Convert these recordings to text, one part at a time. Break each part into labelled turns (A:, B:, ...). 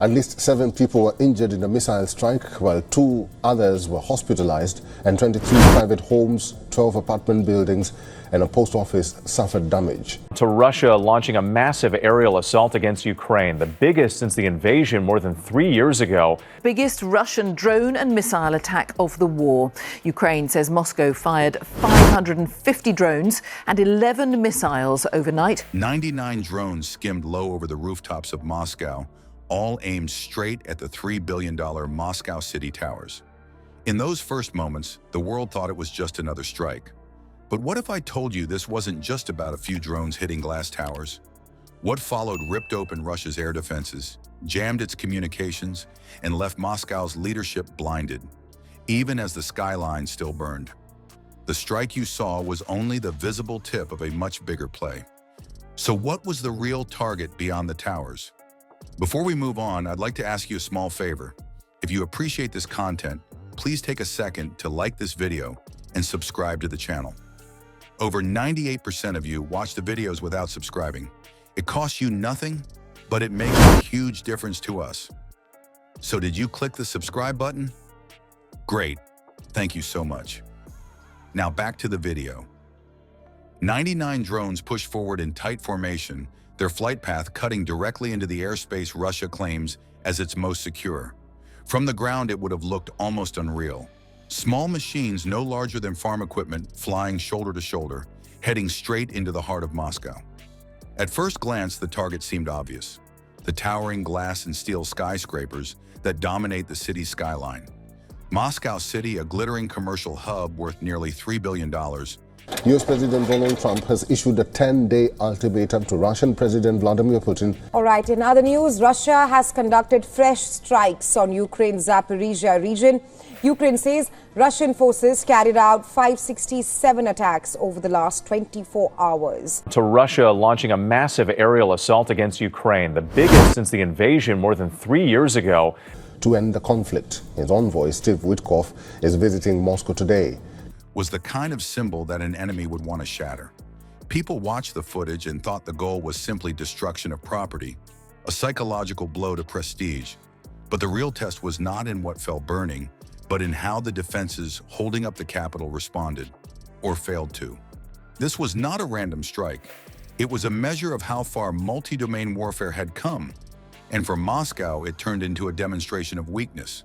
A: At least 7 people were injured in a missile strike, while 2 others were hospitalized, and 23 private homes, 12 apartment buildings, and a post office suffered damage.
B: To Russia launching a massive aerial assault against Ukraine, the biggest since the invasion more than 3 years ago.
C: Biggest Russian drone and missile attack of the war. Ukraine says Moscow fired 550 drones and 11 missiles overnight.
D: 99 drones skimmed low over the rooftops of Moscow, all aimed straight at the $3 billion Moscow City towers. In those first moments, the world thought it was just another strike. But what if I told you this wasn't just about a few drones hitting glass towers? What followed ripped open Russia's air defenses, jammed its communications, and left Moscow's leadership blinded, even as the skyline still burned. The strike you saw was only the visible tip of a much bigger play. So what was the real target beyond the towers? Before we move on, I'd like to ask you a small favor. If you appreciate this content, please take a second to like this video and subscribe to the channel. Over 98% of you watch the videos without subscribing. It costs you nothing, but it makes a huge difference to us. So did you click the subscribe button? Great, thank you so much. Now back to the video. 99 drones pushed forward in tight formation, their flight path cutting directly into the airspace Russia claims as its most secure. From the ground, it would have looked almost unreal. Small machines no larger than farm equipment flying shoulder to shoulder, heading straight into the heart of Moscow. At first glance, the target seemed obvious: the towering glass and steel skyscrapers that dominate the city's skyline. Moscow City, a glittering commercial hub worth nearly $3 billion.
A: U.S. President Donald Trump has issued a 10-day ultimatum to Russian President Vladimir Putin.
E: All right, in other news, Russia has conducted fresh strikes on Ukraine's Zaporizhia region. Ukraine says Russian forces carried out 567 attacks over the last 24 hours.
B: To Russia launching a massive aerial assault against Ukraine, the biggest since the invasion more than 3 years ago.
A: To end the conflict, his envoy, Steve Witkoff, is visiting Moscow today.
D: Was the kind of symbol that an enemy would want to shatter. People watched the footage and thought the goal was simply destruction of property, a psychological blow to prestige. But the real test was not in what fell burning, but in how the defenses holding up the capital responded, or failed to. This was not a random strike. It was a measure of how far multi-domain warfare had come, and for Moscow, it turned into a demonstration of weakness.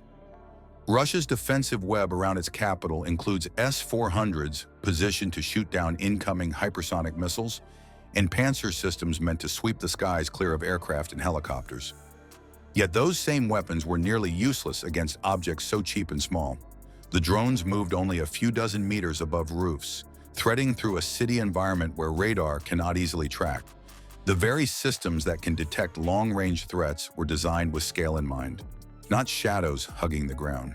D: Russia's defensive web around its capital includes S-400s positioned to shoot down incoming hypersonic missiles and Panzer systems meant to sweep the skies clear of aircraft and helicopters. Yet those same weapons were nearly useless against objects so cheap and small. The drones moved only a few dozen meters above roofs, threading through a city environment where radar cannot easily track. The very systems that can detect long-range threats were designed with scale in mind, not shadows hugging the ground.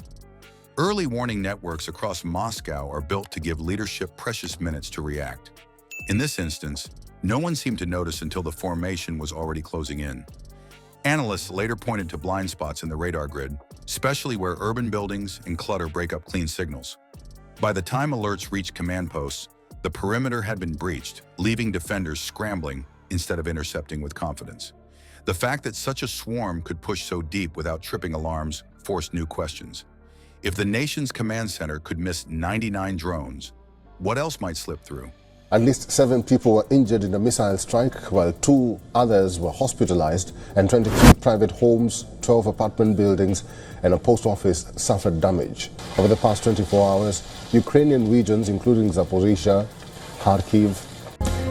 D: Early warning networks across Moscow are built to give leadership precious minutes to react. In this instance, no one seemed to notice until the formation was already closing in. Analysts later pointed to blind spots in the radar grid, especially where urban buildings and clutter break up clean signals. By the time alerts reached command posts, the perimeter had been breached, leaving defenders scrambling instead of intercepting with confidence. The fact that such a swarm could push so deep without tripping alarms forced new questions. If the nation's command center could miss 99 drones, what else might slip through?
A: At least 7 people were injured in a missile strike, while 2 others were hospitalized, and 23 private homes, 12 apartment buildings, and a post office suffered damage. Over the past 24 hours, Ukrainian regions, including Zaporizhia, Kharkiv,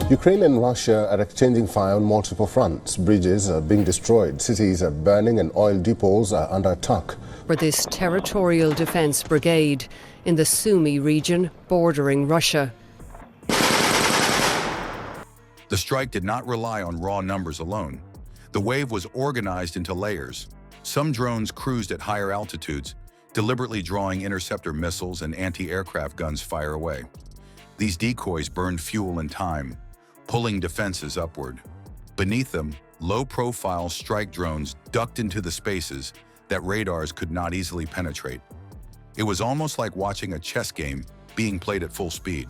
A: Ukraine and Russia are exchanging fire on multiple fronts. Bridges are being destroyed, cities are burning, and oil depots are under attack.
F: For this territorial defense brigade in the Sumy region bordering Russia.
D: The strike did not rely on raw numbers alone. The wave was organized into layers. Some drones cruised at higher altitudes, deliberately drawing interceptor missiles and anti-aircraft guns fire away. These decoys burned fuel and time, pulling defenses upward. Beneath them, low-profile strike drones ducked into the spaces that radars could not easily penetrate. It was almost like watching a chess game being played at full speed,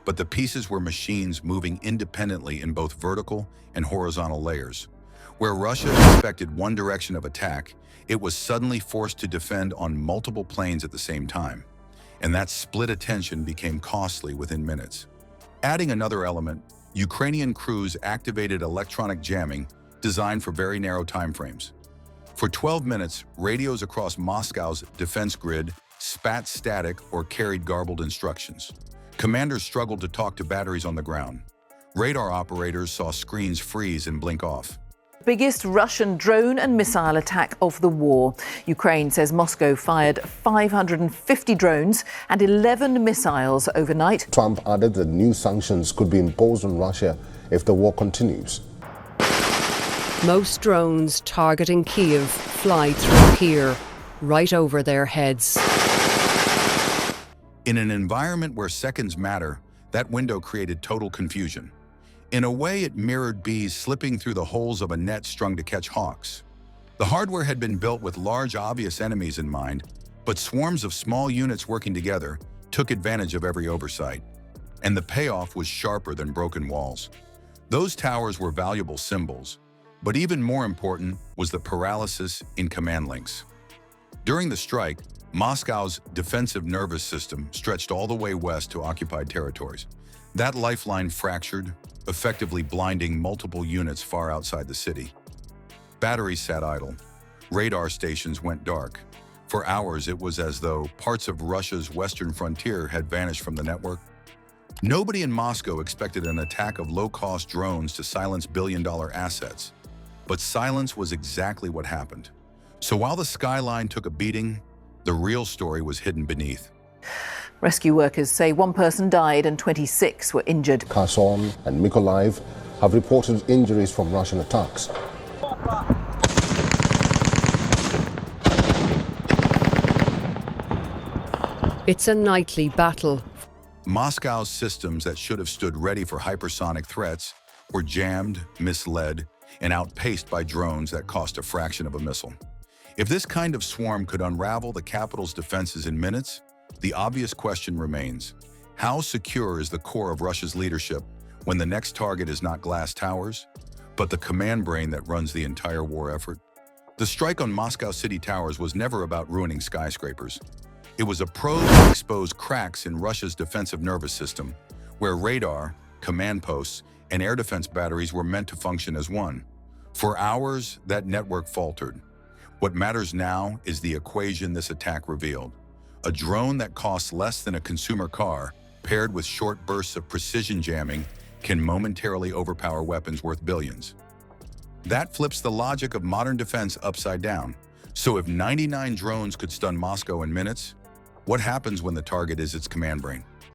D: but the pieces were machines moving independently in both vertical and horizontal layers. Where Russia expected one direction of attack, it was suddenly forced to defend on multiple planes at the same time. And that split attention became costly within minutes. Adding another element, Ukrainian crews activated electronic jamming designed for very narrow timeframes. For 12 minutes, radios across Moscow's defense grid spat static or carried garbled instructions. Commanders struggled to talk to batteries on the ground. Radar operators saw screens freeze and blink off.
C: Biggest Russian drone and missile attack of the war. Ukraine says Moscow fired 550 drones and 11 missiles overnight.
A: Trump added that new sanctions could be imposed on Russia if the war continues.
F: Most drones targeting Kyiv fly through here, right over their heads.
D: In an environment where seconds matter, that window created total confusion. In a way, it mirrored bees slipping through the holes of a net strung to catch hawks. The hardware had been built with large, obvious enemies in mind, but swarms of small units working together took advantage of every oversight. And the payoff was sharper than broken walls. Those towers were valuable symbols, but even more important was the paralysis in command links. During the strike, Moscow's defensive nervous system stretched all the way west to occupied territories. That lifeline fractured, effectively blinding multiple units far outside the city. Batteries sat idle. Radar stations went dark. For hours, it was as though parts of Russia's western frontier had vanished from the network. Nobody in Moscow expected an attack of low-cost drones to silence billion-dollar assets. But silence was exactly what happened. So while the skyline took a beating, the real story was hidden beneath.
C: Rescue workers say one person died and 26 were injured.
A: Kherson and Mykolaiv have reported injuries from Russian attacks.
F: It's a nightly battle.
D: Moscow's systems that should have stood ready for hypersonic threats were jammed, misled, and outpaced by drones that cost a fraction of a missile. If this kind of swarm could unravel the capital's defenses in minutes, the obvious question remains: how secure is the core of Russia's leadership when the next target is not glass towers, but the command brain that runs the entire war effort? The strike on Moscow city towers was never about ruining skyscrapers. It was a probe to expose cracks in Russia's defensive nervous system, where radar, command posts, and air defense batteries were meant to function as one. For hours, that network faltered. What matters now is the equation this attack revealed. A drone that costs less than a consumer car, paired with short bursts of precision jamming, can momentarily overpower weapons worth billions. That flips the logic of modern defense upside down. So if 99 drones could stun Moscow in minutes, what happens when the target is its command brain?